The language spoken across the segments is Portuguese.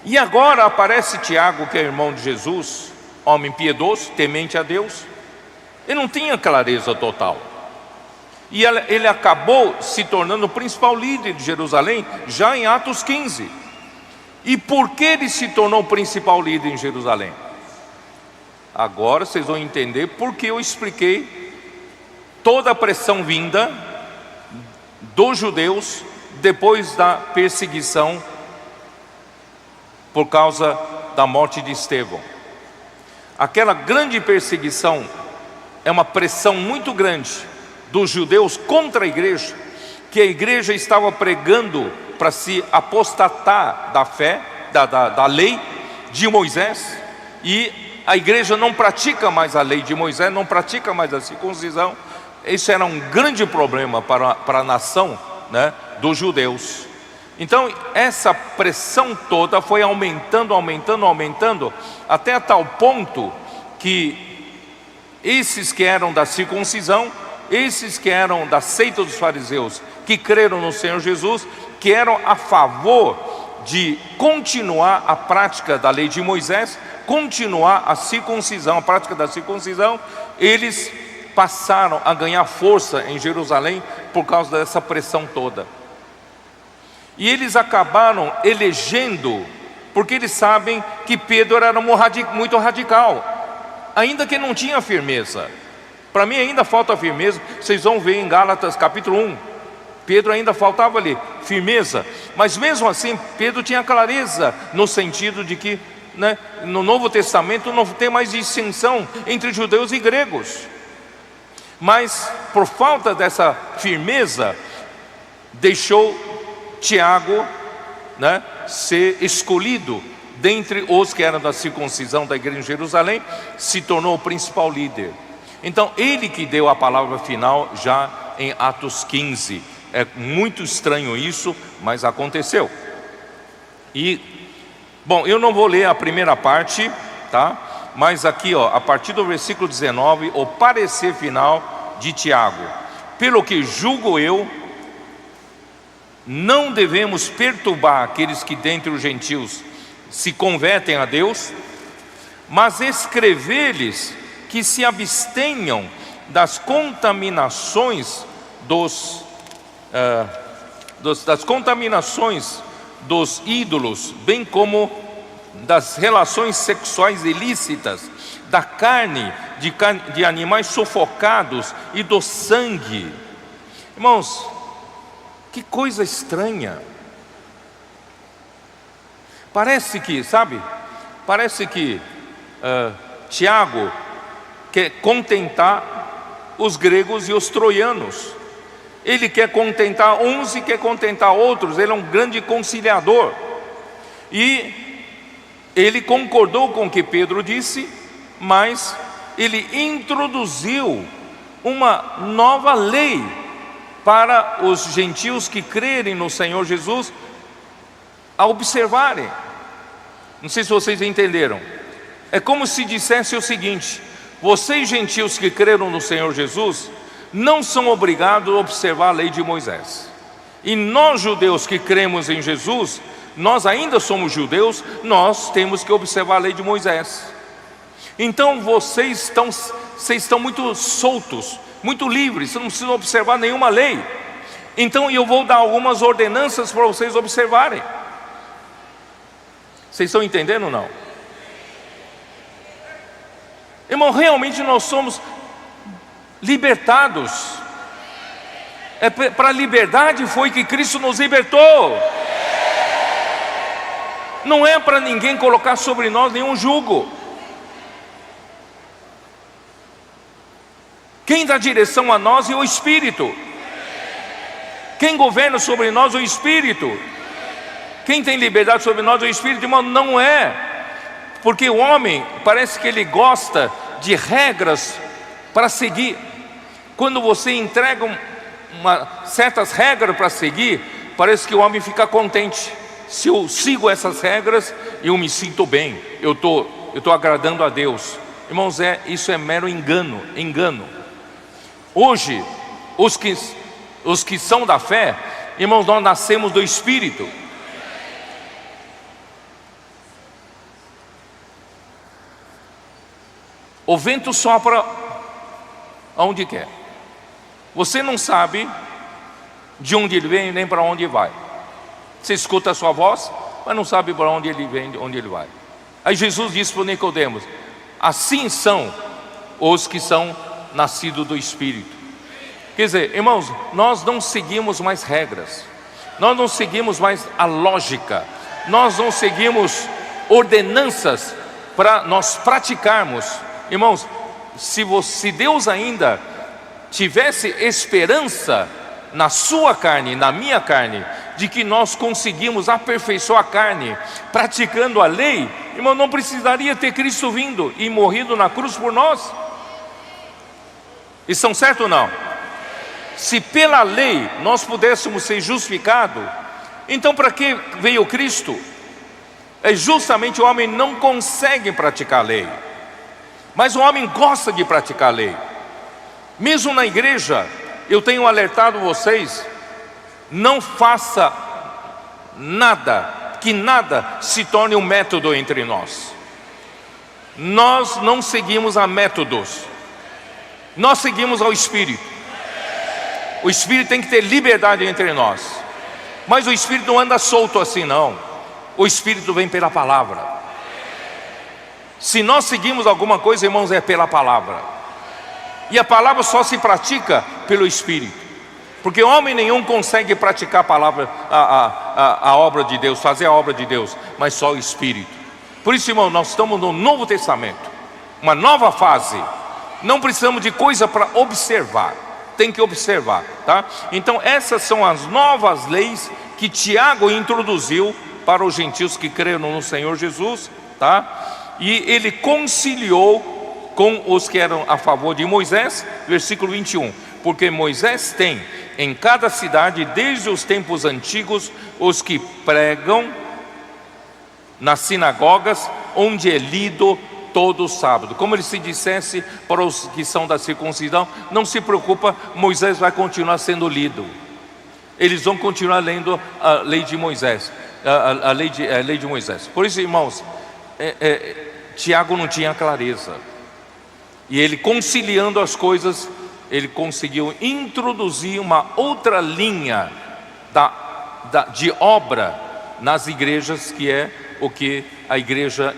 E agora aparece Tiago, que é irmão de Jesus, homem piedoso, temente a Deus. Ele não tinha clareza total. E ele acabou se tornando o principal líder de Jerusalém, já em Atos 15. E por que ele se tornou o principal líder em Jerusalém? Agora vocês vão entender porque eu expliquei toda a pressão vinda dos judeus depois da perseguição por causa da morte de Estevão. Aquela grande perseguição é uma pressão muito grande dos judeus contra a igreja, que a igreja estava pregando para se apostatar da fé, da lei de Moisés, e a igreja não pratica mais a lei de Moisés, não pratica mais a circuncisão. Isso era um grande problema para a nação, né, dos judeus. Então essa pressão toda foi aumentando, até a tal ponto que esses que eram da circuncisão, esses que eram da seita dos fariseus, que creram no Senhor Jesus, que eram a favor de continuar a prática da lei de Moisés, continuar a circuncisão, a prática da circuncisão, eles passaram a ganhar força em Jerusalém por causa dessa pressão toda. E eles acabaram elegendo, porque eles sabem que Pedro era muito radical, ainda que não tinha firmeza. Para mim ainda falta firmeza. Vocês vão ver em Gálatas capítulo 1, Pedro ainda faltava ali firmeza, mas mesmo assim Pedro tinha clareza, no sentido de que, né, no Novo Testamento não tem mais distinção entre judeus e gregos. Mas por falta dessa firmeza, deixou Tiago, né, ser escolhido dentre os que eram da circuncisão da igreja em Jerusalém, se tornou o principal líder. Então ele que deu a palavra final já em Atos 15. É muito estranho isso, mas aconteceu. E, bom, eu não vou ler a primeira parte, tá? Mas aqui, ó, a partir do versículo 19, o parecer final de Tiago. Pelo que julgo eu, não devemos perturbar aqueles que dentre os gentios se convertem a Deus, mas escrever-lhes que se abstenham das contaminações dos ídolos, bem como das relações sexuais ilícitas, da carne de animais sufocados e do sangue. Irmãos, que coisa estranha. Parece que, sabe, Tiago quer contentar os gregos e os troianos. Ele quer contentar uns e quer contentar outros. Ele é um grande conciliador. E ele concordou com o que Pedro disse, mas ele introduziu uma nova lei para os gentios que crerem no Senhor Jesus a observarem. Não sei se vocês entenderam. É como se dissesse o seguinte: vocês gentios que creram no Senhor Jesus não são obrigados a observar a lei de Moisés. E nós judeus que cremos em Jesus, nós ainda somos judeus, nós temos que observar a lei de Moisés. Então vocês estão muito soltos, muito livres, vocês não precisam observar nenhuma lei. Então eu vou dar algumas ordenanças para vocês observarem. Vocês estão entendendo ou não? Irmão, realmente nós somos libertados. Para a liberdade foi que Cristo nos libertou. Não é para ninguém colocar sobre nós nenhum jugo. Quem dá direção a nós é o Espírito. Quem governa sobre nós é o Espírito. Quem tem liberdade sobre nós é o Espírito. Irmão, não é. Porque o homem parece que ele gosta de regras para seguir. Quando você entrega certas regras para seguir, parece que o homem fica contente. Se eu sigo essas regras, eu me sinto bem, eu estou agradando a Deus. Irmãos, isso é mero engano. Hoje, os que são da fé, irmãos, nós nascemos do Espírito. O vento sopra aonde quer. Você não sabe de onde ele vem nem para onde vai. Você escuta a sua voz, mas não sabe para onde ele vem, onde ele vai. Aí Jesus disse para Nicodemos: assim são os que são nascidos do Espírito. Quer dizer, irmãos, nós não seguimos mais regras, nós não seguimos mais a lógica, nós não seguimos ordenanças para nós praticarmos. Irmãos, se Deus ainda tivesse esperança na sua carne, na minha carne, de que nós conseguimos aperfeiçoar a carne praticando a lei, irmão, não precisaria ter Cristo vindo e morrido na cruz por nós. Estão certo ou não? Se pela lei nós pudéssemos ser justificados, então para que veio Cristo? É justamente o homem não consegue praticar a lei, mas o homem gosta de praticar a lei. Mesmo na igreja, eu tenho alertado vocês: não faça nada, que nada se torne um método entre nós. Nós não seguimos a métodos, nós seguimos ao Espírito. O Espírito tem que ter liberdade entre nós, mas o Espírito não anda solto assim não. O Espírito vem pela palavra. Se nós seguimos alguma coisa, irmãos, é pela palavra. E a palavra só se pratica pelo Espírito, porque homem nenhum consegue praticar a palavra, a obra de Deus, fazer a obra de Deus, mas só o Espírito. Por isso, irmão, nós estamos no Novo Testamento, uma nova fase. Não precisamos de coisa para observar, tem que observar, tá? Então essas são as novas leis que Tiago introduziu para os gentios que creram no Senhor Jesus, tá? E ele conciliou com os que eram a favor de Moisés, versículo 21, porque Moisés tem em cada cidade, desde os tempos antigos, os que pregam nas sinagogas, onde é lido todo sábado. Como ele se dissesse para os que são da circuncisão: não se preocupa, Moisés vai continuar sendo lido. Eles vão continuar lendo a lei de Moisés, a lei de Moisés. Por isso, irmãos, Tiago não tinha clareza, e ele, conciliando as coisas, ele conseguiu introduzir uma outra linha de obra nas igrejas, que é o que a igreja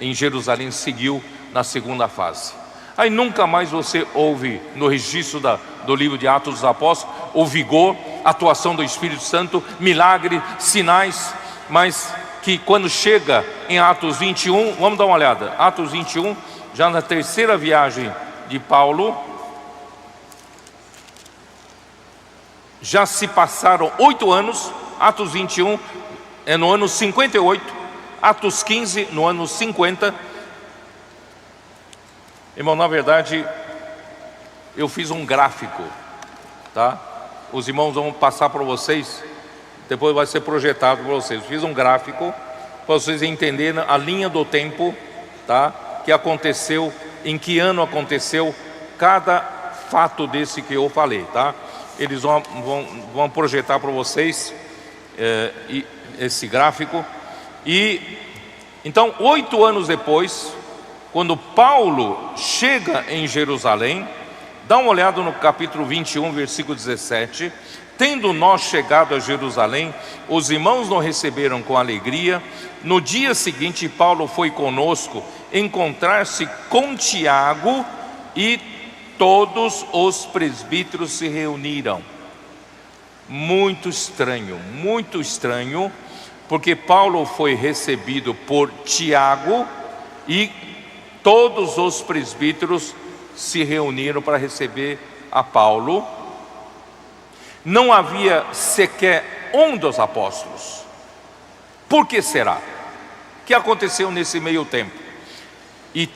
em Jerusalém seguiu na segunda fase. Aí nunca mais você ouve no registro do livro de Atos dos Apóstolos o vigor, atuação do Espírito Santo, milagre, sinais, mas que quando chega em Atos 21, vamos dar uma olhada, Atos 21, já na terceira viagem de Paulo, já se passaram 8 anos, Atos 21 é no ano 58, Atos 15 no ano 50. Irmão, na verdade, eu fiz um gráfico, tá? Os irmãos vão passar para vocês, depois vai ser projetado para vocês. Eu fiz um gráfico para vocês entenderem a linha do tempo, tá? Que aconteceu, em que ano aconteceu cada fato desse que eu falei, tá? Eles vão projetar para vocês esse gráfico. E então, 8 anos depois, quando Paulo chega em Jerusalém, dá uma olhada no capítulo 21, versículo 17. Tendo nós chegado a Jerusalém, os irmãos nos receberam com alegria. No dia seguinte, Paulo foi conosco encontrar-se com Tiago, e todos os presbíteros se reuniram. Muito estranho, porque Paulo foi recebido por Tiago e todos os presbíteros se reuniram para receber a Paulo. Não havia sequer um dos apóstolos. Por que será? O que aconteceu nesse meio tempo? E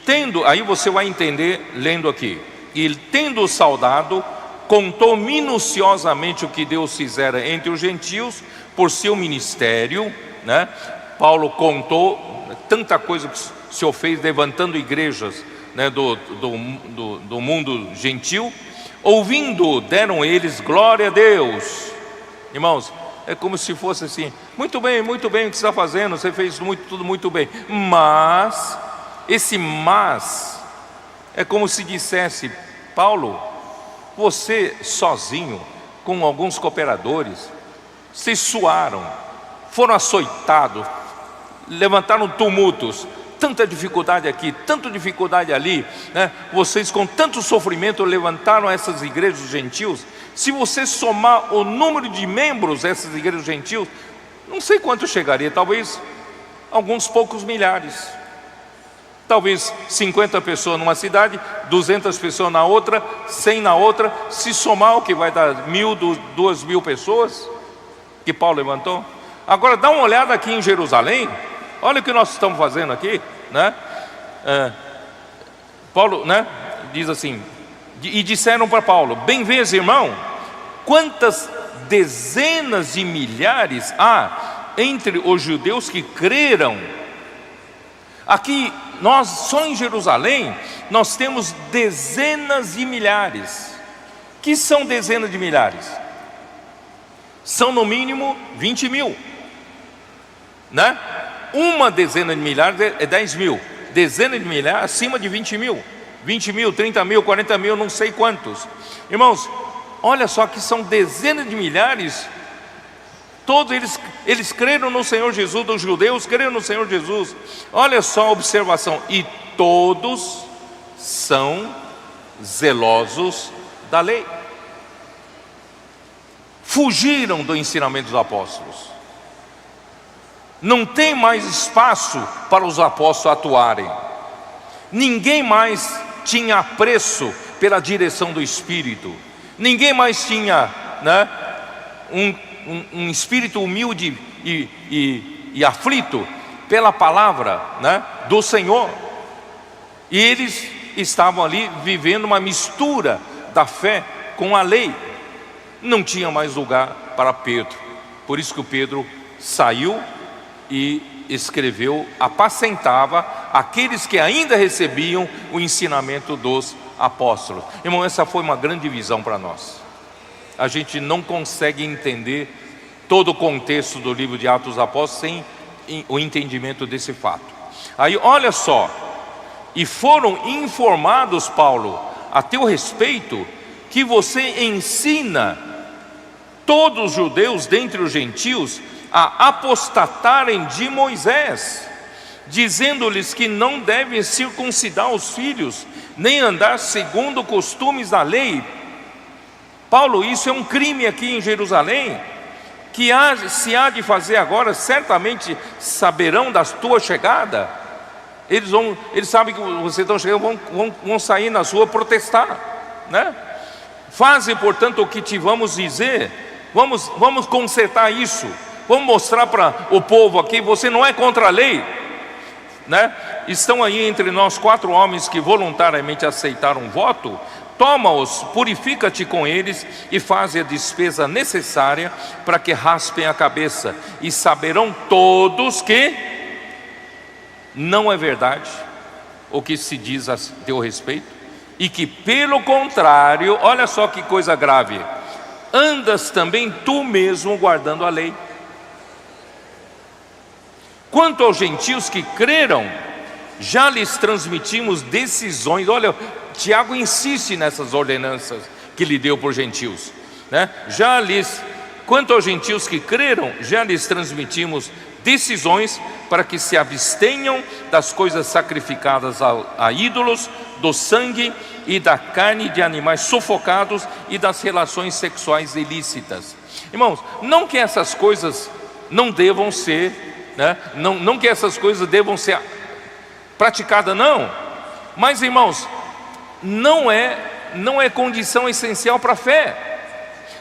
aí você vai entender lendo aqui. E tendo saudado, contou minuciosamente o que Deus fizera entre os gentios por seu ministério, né? Paulo contou tanta coisa que o Senhor fez levantando igrejas, né, do mundo gentil. Ouvindo, deram eles glória a Deus. Irmãos, é como se fosse assim: muito bem o que você está fazendo, você fez tudo muito bem. Mas esse mas É como se dissesse: Paulo, você sozinho, com alguns cooperadores, se suaram, foram açoitados, levantaram tumultos, tanta dificuldade aqui, tanta dificuldade ali, né? Vocês com tanto sofrimento levantaram essas igrejas gentios. Se você somar o número de membros dessas igrejas gentios, não sei quanto chegaria, talvez alguns poucos milhares. Talvez 50 pessoas numa cidade, 200 pessoas na outra, 100 na outra. Se somar, o que vai dar 1.000, 2.000 pessoas que Paulo levantou. Agora dá uma olhada aqui em Jerusalém. Olha o que nós estamos fazendo aqui, né? Paulo, né, diz assim: e disseram para Paulo: bem vês, irmão, quantas dezenas de milhares há entre os judeus que creram. Aqui nós, só em Jerusalém, nós temos dezenas de milhares. Que são dezenas de milhares? São no mínimo 20 mil, né? Uma dezena de milhares é 10 mil. Dezena de milhares acima de 20 mil. 20 mil, 30 mil, 40 mil, não sei quantos. Irmãos, olha só que são dezenas de milhares. Todos eles creram no Senhor Jesus. Dos judeus creram no Senhor Jesus. Olha só a observação: e todos são zelosos da lei. Fugiram do ensinamento dos apóstolos. Não tem mais espaço para os apóstolos atuarem. Ninguém mais tinha apreço pela direção do Espírito. Ninguém mais tinha, né, um espírito humilde e aflito pela palavra, né, do Senhor. E eles estavam ali vivendo uma mistura da fé com a lei. Não tinha mais lugar para Pedro. Por isso que o Pedro saiu e escreveu: apacentava aqueles que ainda recebiam o ensinamento dos apóstolos. Irmão, essa foi uma grande visão para nós. A gente não consegue entender todo o contexto do livro de Atos dos Apóstolos sem o entendimento desse fato. Aí olha só: e foram informados, Paulo, a teu respeito, que você ensina todos os judeus dentre os gentios a apostatarem de Moisés, dizendo-lhes que não devem circuncidar os filhos, nem andar segundo costumes da lei. Paulo, isso é um crime aqui em Jerusalém, que se há de fazer agora. Certamente saberão da tua chegada. Eles sabem que vocês estão chegando, vão sair na rua protestar, né? Faze, portanto, o que te vamos dizer. Vamos consertar isso. Vamos mostrar para o povo aqui: você não é contra a lei, né? Estão aí entre nós 4 homens que voluntariamente aceitaram um voto. Toma-os, purifica-te com eles e faze a despesa necessária para que raspem a cabeça, e saberão todos que não é verdade o que se diz a teu respeito, e que pelo contrário, olha só que coisa grave, andas também tu mesmo guardando a lei. Quanto aos gentios que creram, já lhes transmitimos decisões. Olha, Tiago insiste nessas ordenanças que lhe deu por gentios, né? Quanto aos gentios que creram, já lhes transmitimos decisões para que se abstenham das coisas sacrificadas a ídolos, do sangue e da carne de animais sufocados e das relações sexuais ilícitas. Irmãos, não que essas coisas não devam ser, né? Não que essas coisas devam ser praticadas, não. Mas, irmãos, não é condição essencial para a fé.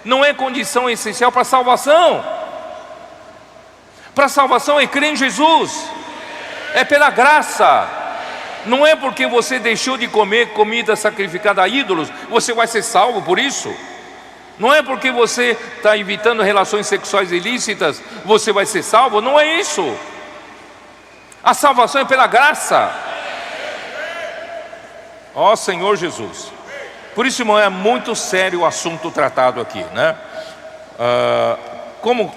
Não é condição essencial para a salvação. Para a salvação é crer em Jesus. É pela graça. Não é porque você deixou de comer comida sacrificada a ídolos, você vai ser salvo por isso. Não é porque você está evitando relações sexuais ilícitas, você vai ser salvo. Não é isso. A salvação é pela graça. Ó Senhor Jesus. Por isso, irmão, é muito sério o assunto tratado aqui, né? Como